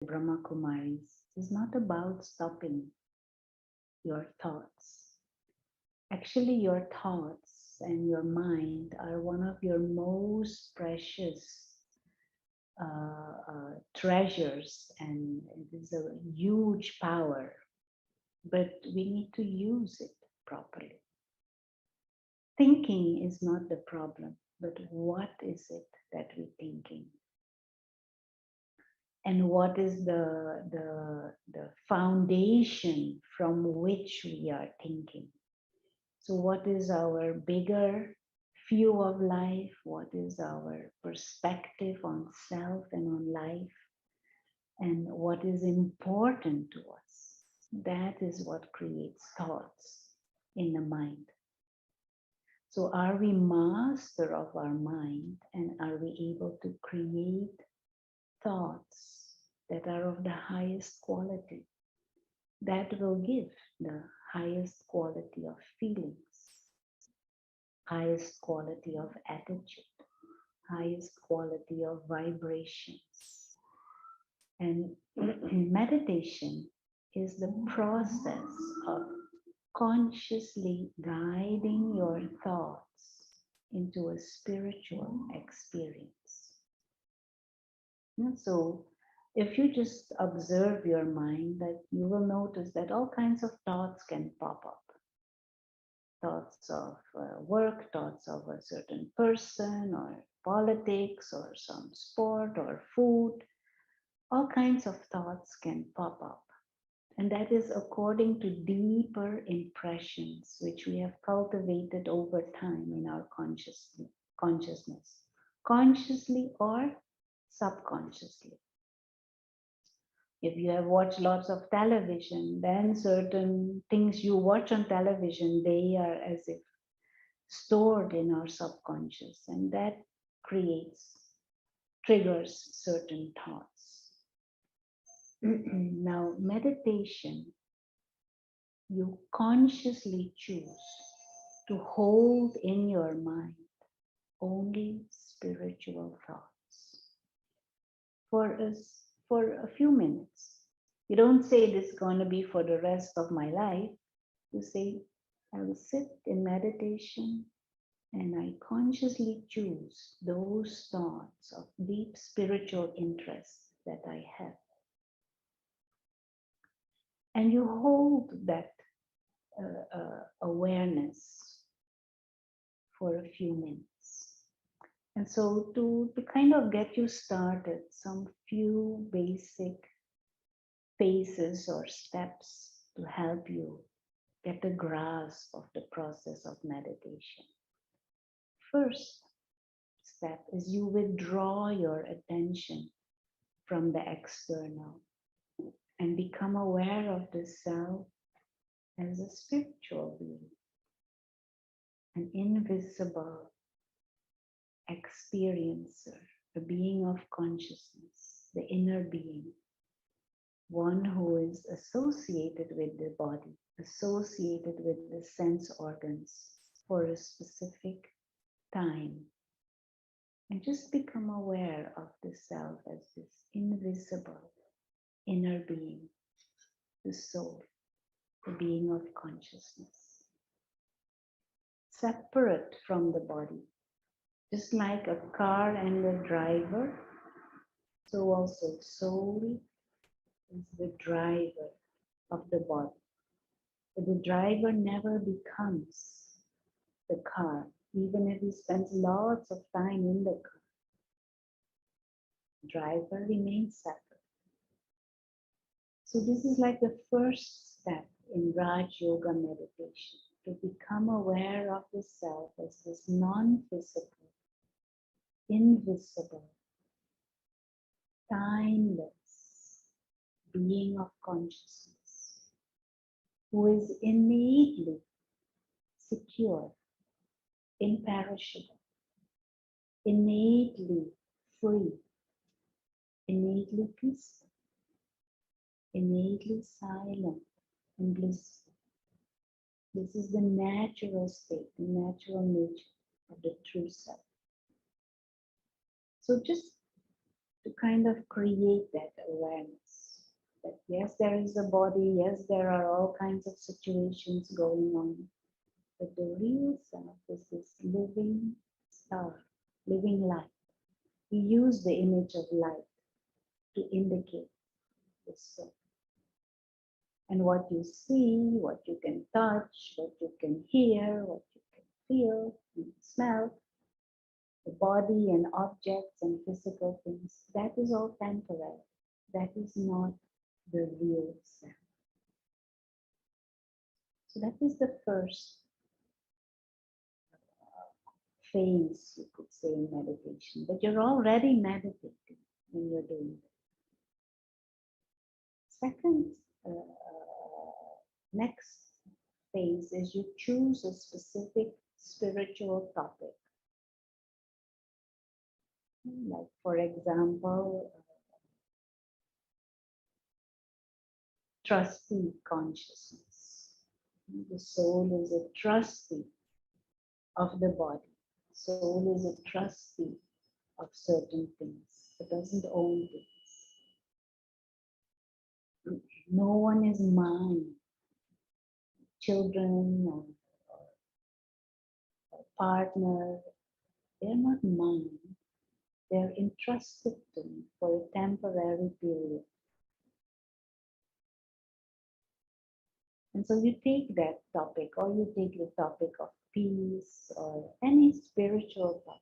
Brahma Kumaris is not about stopping your thoughts. Actually, your thoughts and your mind are one of your most precious treasures, and it is a huge power, but we need to use it properly. Thinking is not the problem, but what is it that we're thinking? And what is the foundation from which we are thinking? So, what is our bigger view of life? What is our perspective on self and on life? And what is important to us? That is what creates thoughts in the mind. So, are we master of our mind, and are we able to create thoughts that are of the highest quality, that will give the highest quality of feelings, highest quality of attitude, highest quality of vibrations? And meditation is the process of consciously guiding your thoughts into a spiritual experience. So, if you just observe your mind, that you will notice that all kinds of thoughts can pop up. Thoughts of work, thoughts of a certain person, or politics, or some sport, or food. All kinds of thoughts can pop up. And that is according to deeper impressions which we have cultivated over time in our consciousness, consciously or subconsciously. If you have watched lots of television, then certain things you watch on television, they are as if stored in our subconscious, and that triggers certain thoughts. Now, meditation, you consciously choose to hold in your mind only spiritual thoughts for a few minutes. You don't say this is going to be for the rest of my life. You say, I will sit in meditation and I consciously choose those thoughts of deep spiritual interest that I have. And you hold that awareness for a few minutes. And so to kind of get you started, some few basic phases or steps to help you get a grasp of the process of meditation. First step is you withdraw your attention from the external and become aware of the self as a spiritual being, an invisible experiencer, a being of consciousness, the inner being, one who is associated with the body, associated with the sense organs for a specific time. And just become aware of the self as this invisible inner being, the soul, the being of consciousness, separate from the body. Just like a car and the driver, so also soul is the driver of the body. But the driver never becomes the car, even if he spends lots of time in the car. The driver remains separate. So this is like the first step in Raj Yoga meditation, to become aware of the self as this non-physical, invisible, timeless being of consciousness, who is innately secure, imperishable, innately free, innately peaceful, innately silent and blissful. This is the natural state, the natural nature of the true self. So just to kind of create that awareness, That yes, there is a body, yes, there are all kinds of situations going on, but the real self is this living star, living light. We use the image of light to indicate the soul. And what you see, what you can touch, what you can hear, what you can feel, and smell, the body and objects and physical things, that is all temporary. That is not the real self. So that is the first phase, you could say, in meditation. But you're already meditating when you're doing it. Second, next phase is you choose a specific spiritual topic. Like, for example, trustee consciousness. The soul is a trustee of the body. Soul is a trustee of certain things. It doesn't own things. No one is mine. Children or partner, they're not mine. They're entrusted to me for a temporary period. And so you take that topic, or you take the topic of peace or any spiritual topic,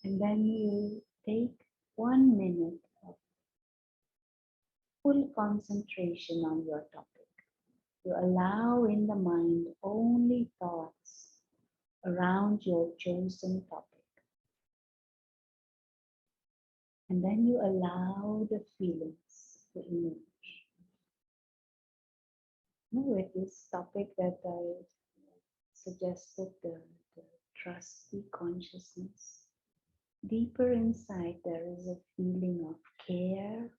and then you take 1 minute of full concentration on your topic. You allow in the mind only thoughts around your chosen topic. And then you allow the feelings to emerge. With this topic that I suggested, the trustee consciousness, deeper inside there is a feeling of care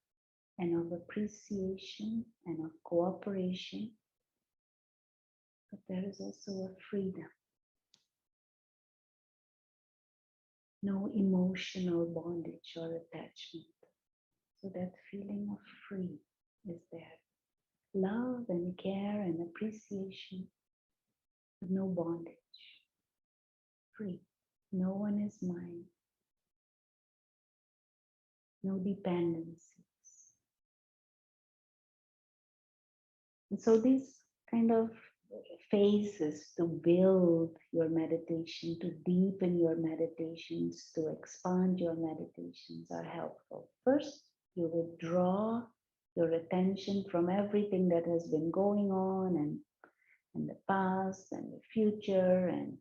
and of appreciation and of cooperation, but there is also a freedom. No emotional bondage or attachment. So that feeling of free is there. Love and care and appreciation, but no bondage. Free. No one is mine. No dependencies. And so these kind of phases to build your meditation, to deepen your meditations, to expand your meditations are helpful. First, you withdraw your attention from everything that has been going on and in the past and the future and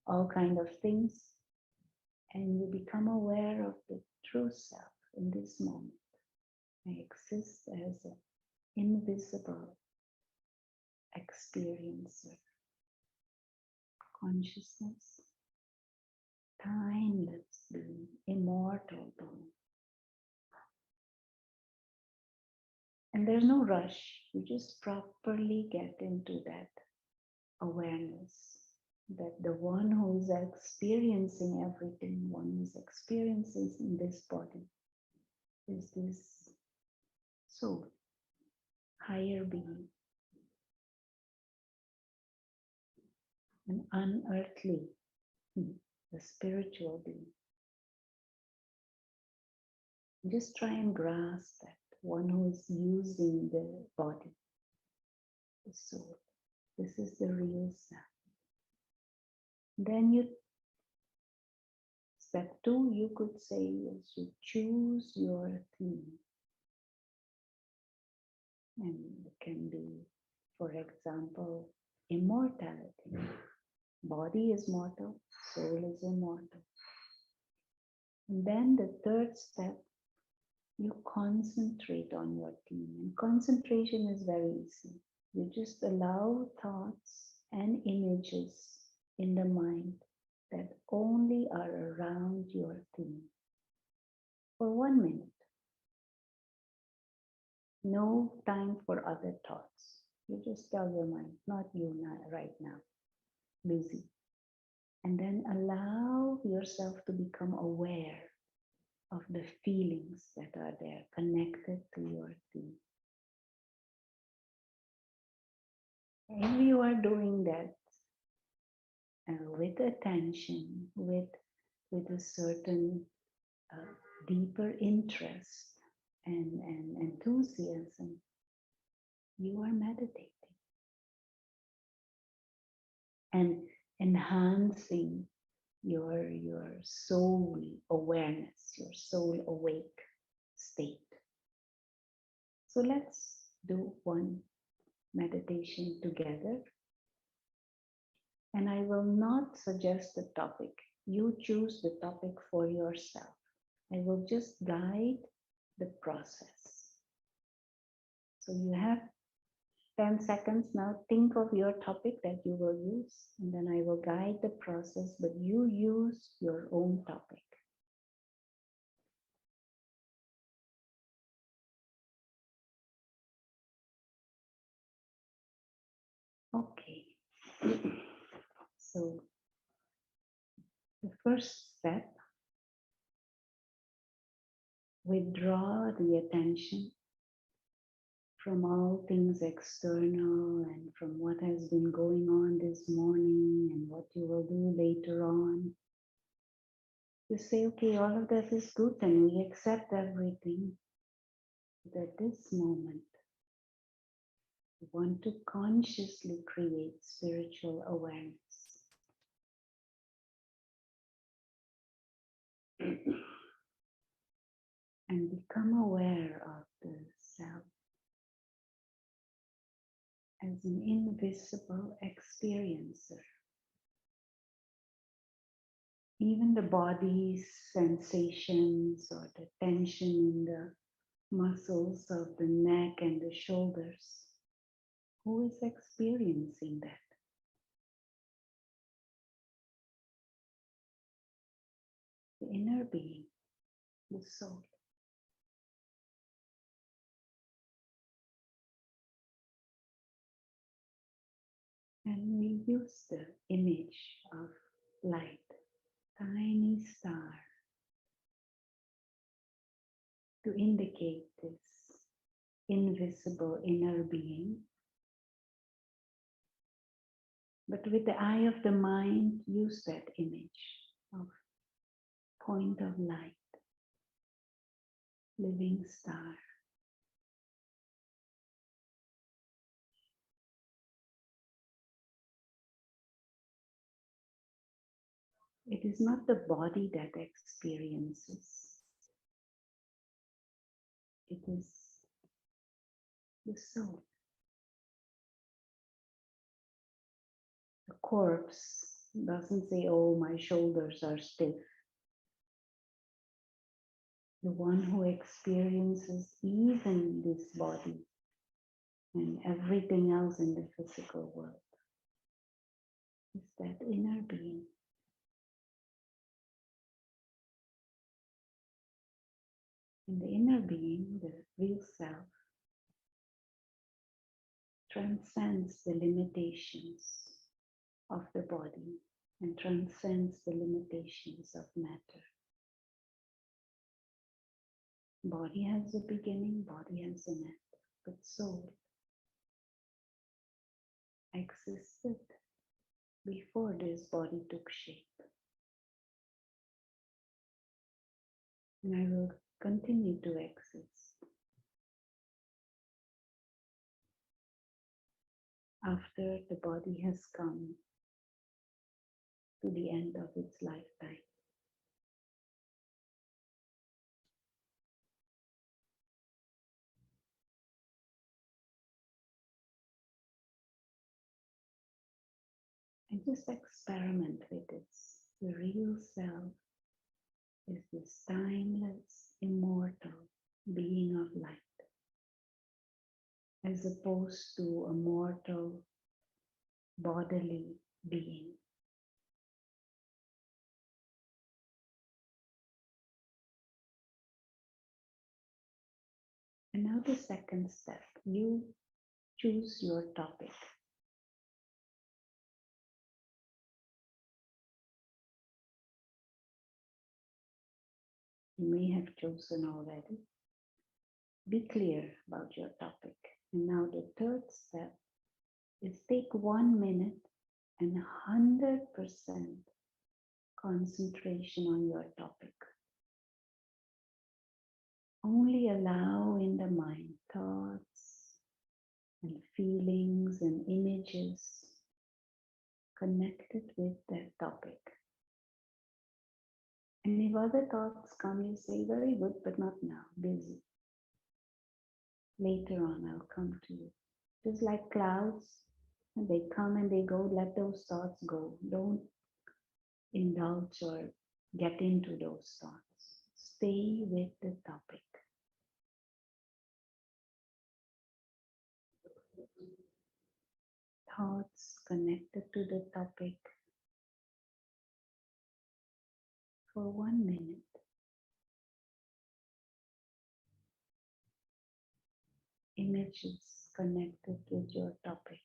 all kind of things, and you become aware of the true self in this moment. I exist as an invisible experiencer, consciousness, timeless being, immortal being. And there's no rush. You just properly get into that awareness that the one who is experiencing everything, one who is experiencing in this body, is this soul, higher being, an unearthly being, the spiritual being. Just try and grasp that one who is using the body, the soul. This is the real self. Then step 2, you could say, is you choose your theme. And it can be, for example, immortality. Body is mortal, soul is immortal. And then the third step, you concentrate on your theme. And concentration is very easy. You just allow thoughts and images in the mind that only are around your theme for 1 minute. No time for other thoughts. You just tell your mind, not you now, right now, busy. And then allow yourself to become aware of the feelings that are there connected to your theme. If you are doing that with attention, with a certain deeper interest and enthusiasm, you are meditating and enhancing your soul awareness, your soul awake state. So let's do one meditation together. And I will not suggest the topic. You choose the topic for yourself. I will just guide the process. So you have 10 seconds now. Think of your topic that you will use, and then I will guide the process, but you use your own topic. Okay. So the first step, withdraw the attention from all things external and from what has been going on this morning and what you will do later on. You say, okay, all of that is good and we accept everything. But at this moment, you want to consciously create spiritual awareness. And become aware of the self as an invisible experiencer. Even the body's sensations or the tension in the muscles of the neck and the shoulders, who is experiencing that? The inner being, the soul. And we use the image of light, tiny star, to indicate this invisible inner being. But with the eye of the mind, use that image of point of light, living star. It is not the body that experiences. It is the soul. The corpse doesn't say, oh, my shoulders are stiff. The one who experiences even this body and everything else in the physical world is that inner being. And the inner being, the real self, transcends the limitations of the body and transcends the limitations of matter. Body has a beginning, body has an end, but soul existed before this body took shape. And I will continue to exist after the body has come to the end of its lifetime. And just experiment with this. The real self is this timeless, immortal being of light, as opposed to a mortal, bodily being. And now the second step, you choose your topic. You may have chosen already. Be clear about your topic. And now the third step is take 1 minute and 100% concentration on your topic. Only allow in the mind thoughts and feelings and images connected with that topic. And if other thoughts come, you say, very good, but not now, busy. Later on, I'll come to you. Just like clouds, and they come and they go, let those thoughts go. Don't indulge or get into those thoughts. Stay with the topic. Thoughts connected to the topic for 1 minute. Images connected with your topic.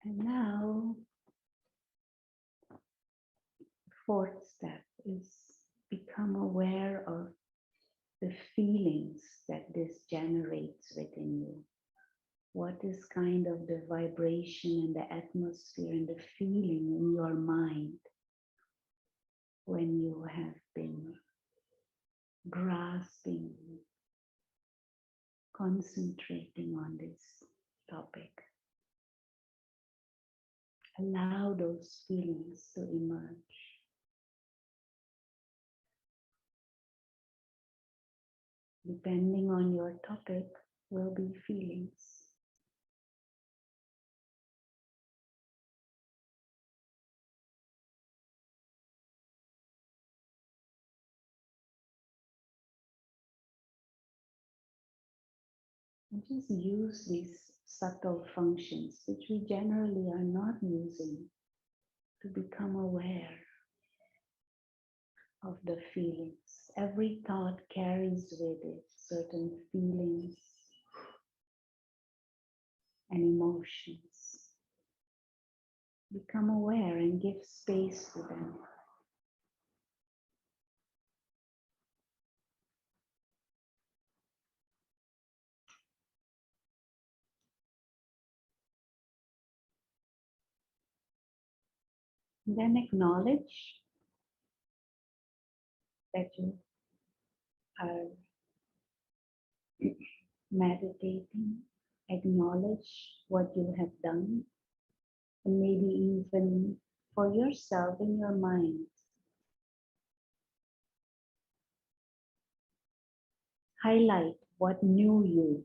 And now, fourth step is become aware of the feelings that this generates within you. What is kind of the vibration and the atmosphere and the feeling in your mind when you have been grasping, concentrating on this topic? Allow those feelings to emerge. Depending on your topic, will be feelings. And just use these subtle functions, which we generally are not using, to become aware of the feelings. Every thought carries with it certain feelings and emotions. Become aware and give space to them. And then acknowledge that you are meditating. Acknowledge what you have done, and maybe even for yourself in your mind. Highlight what new you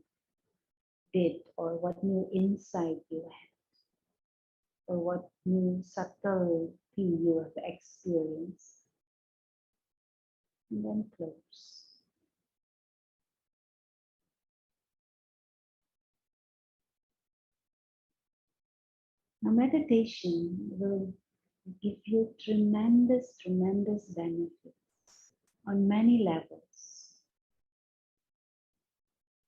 did, or what new insight you had, or what new subtlety you have experienced. And then close. Now, meditation will give you tremendous, tremendous benefits on many levels.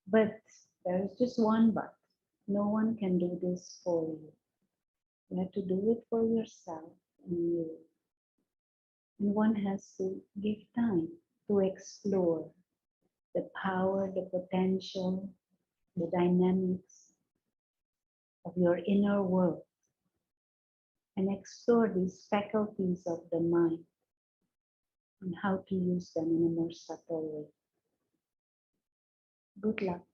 But there is just one but. No one can do this for you. You have to do it for yourself and you. And one has to give time to explore the power, the potential, the dynamics of your inner world, and explore these faculties of the mind and how to use them in a more subtle way. Good luck.